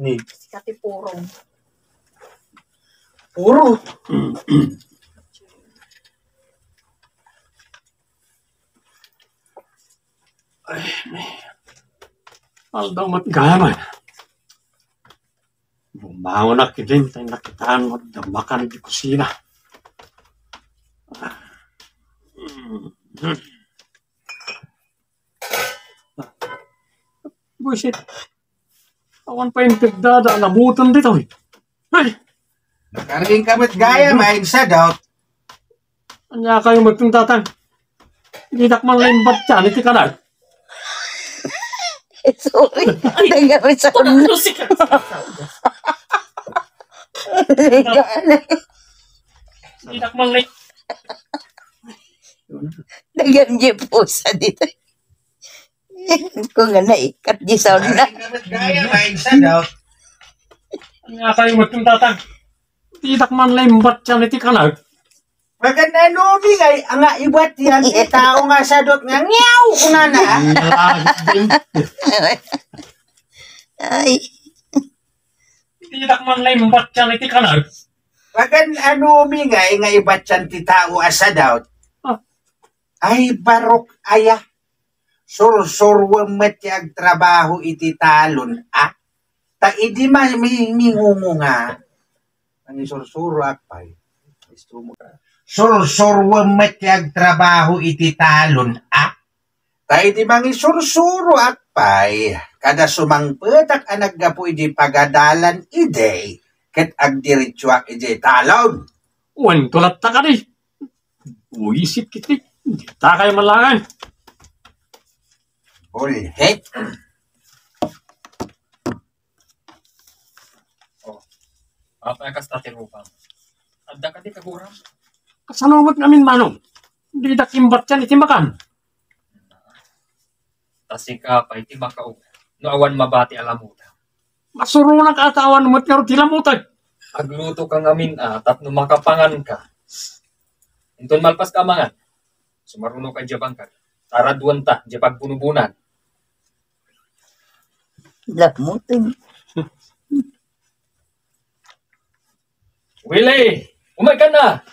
Ni. Si Katipurong. Puro. Ay, aldaw matgaman. Bumangon na kidin tayo nakitaan mo damakan di kusina. Buisit. Awan pa yung pigdada, nabutan dito eh. Ay! Nakaring kamit gaya, maing sa doubt. Anya kayo magpintatan. Hindi takman limbat dyan, iti ka na. Sorry. Nagawin sa ulo. Hindi takman limbat. Nagawin po sa dito. Kung nga naikat di sound na. Nakaring kamit gaya, maing sa doubt. Anya kayo magpintatan. Hindi takman limbat dyan, iti ka na. Maganda nubi kay ang ibat yan tao nga sa dot nga nyaw kuna na. Ay. Hindi takman limbat dyan, iti ka na. Maganda nubi kay nga ibat yan ti tao asa doubt. Ah. Ay barok aya. Sur-surwem met yung trabaho iti talon ta idi mingungo nga. Ang sur-suro akpay. Sur-surwem met yung trabaho iti talon ta idi mangi sur-suro akpay. Kada sumangpetak anak gapo iti pagadalan ide ket agdiritsuak iti talon. Uwan tulat ta ka di. Uisip kiti. Hindi ta kayo malangan. Bulhet. Apa kas tatirupang. Adda ka di kagurang. Kasalungot namin manong. Hindi dakimbat yan, iti makan. Tasika pa iti makaw. No awan mabati alamuta. Masurunan ka atawan mo't nga tilamutag. Agluto kang amin tapno makapangan ka. Inton malpas ka mangan. Sumaruno ka jabang ka. Taraduan ta, jabag bunubunan. Lamutin. Willie! Umay ka na!